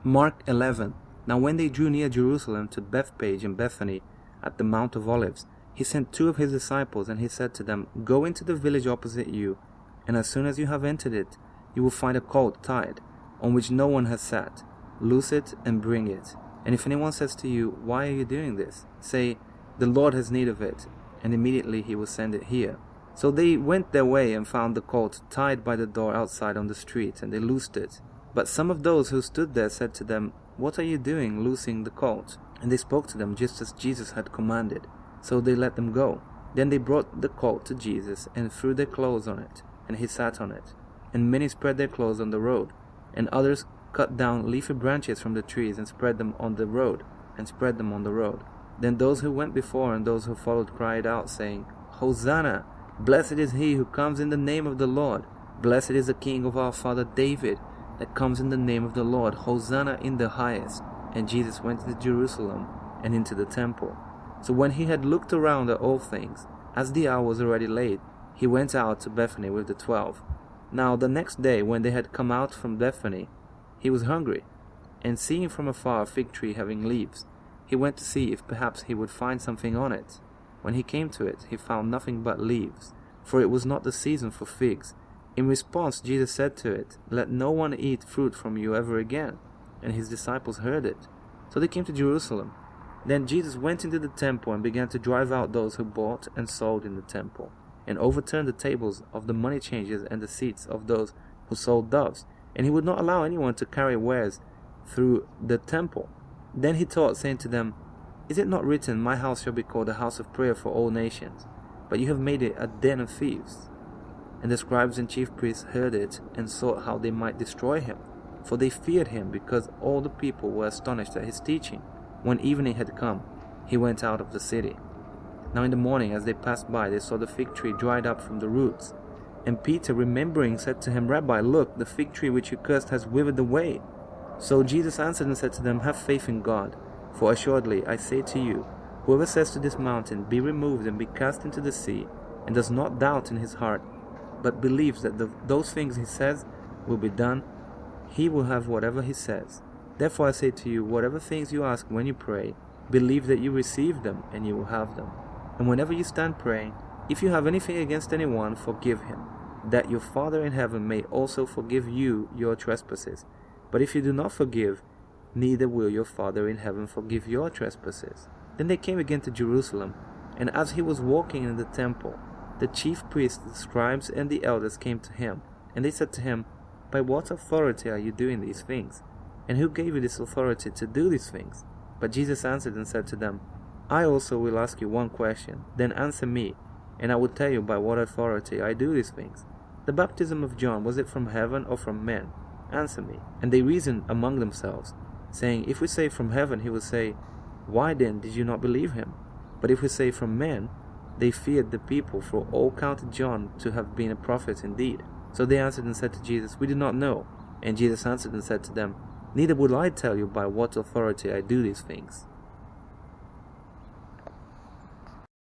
Mark 11. Now when they drew near Jerusalem to Bethphage and Bethany at the Mount of Olives, he sent 2 of his disciples, and he said to them, Go into the village opposite you, and as soon as you have entered it, you will find a colt tied, on which no one has sat. Loose it and bring it. And if anyone says to you, Why are you doing this? Say, The Lord has need of it, and immediately he will send it here. So they went their way and found the colt tied by the door outside on the street, and they loosed it. But some of those who stood there said to them, What are you doing, loosing the colt? And they spoke to them just as Jesus had commanded. So they let them go. Then they brought the colt to Jesus and threw their clothes on it, and he sat on it. And many spread their clothes on the road, and others cut down leafy branches from the trees and spread them on the road. Then those who went before and those who followed cried out, saying, Hosanna! Blessed is he who comes in the name of the Lord. Blessed is the King of our father David, that comes in the name of the Lord. Hosanna in the highest. And Jesus went into Jerusalem and into the temple. So when he had looked around at all things, as the hour was already late, he went out to Bethany with the 12. Now the next day, when they had come out from Bethany, he was hungry, and seeing from afar a fig tree having leaves, he went to see if perhaps he would find something on it. When he came to it, he found nothing but leaves, for it was not the season for figs. In response, Jesus said to it, Let no one eat fruit from you ever again. And his disciples heard it. So they came to Jerusalem. Then Jesus went into the temple and began to drive out those who bought and sold in the temple, and overturned the tables of the money changers and the seats of those who sold doves. And he would not allow anyone to carry wares through the temple. Then he taught, saying to them, Is it not written, My house shall be called a house of prayer for all nations? But you have made it a den of thieves. And the scribes and chief priests heard it, and sought how they might destroy him. For they feared him, because all the people were astonished at his teaching. When evening had come, he went out of the city. Now in the morning, as they passed by, they saw the fig tree dried up from the roots. And Peter, remembering, said to him, Rabbi, look, the fig tree which you cursed has withered away. So Jesus answered and said to them, Have faith in God. For assuredly, I say to you, whoever says to this mountain, Be removed and be cast into the sea, and does not doubt in his heart, but believes that those things he says will be done, he will have whatever he says. Therefore I say to you, whatever things you ask when you pray, believe that you receive them, and you will have them. And whenever you stand praying, if you have anything against anyone, forgive him, that your Father in heaven may also forgive you your trespasses. But if you do not forgive, neither will your Father in heaven forgive your trespasses. Then they came again to Jerusalem, and as he was walking in the temple, the chief priests, the scribes, and the elders came to him, and they said to him, By what authority are you doing these things? And who gave you this authority to do these things? But Jesus answered and said to them, I also will ask you one question, then answer me, and I will tell you by what authority I do these things. The baptism of John, was it from heaven or from men? Answer me. And they reasoned among themselves, saying, If we say from heaven, he will say, Why then did you not believe him? But if we say from men, they feared the people, for all counted John to have been a prophet indeed. So they answered and said to Jesus, We do not know. And Jesus answered and said to them, Neither will I tell you by what authority I do these things.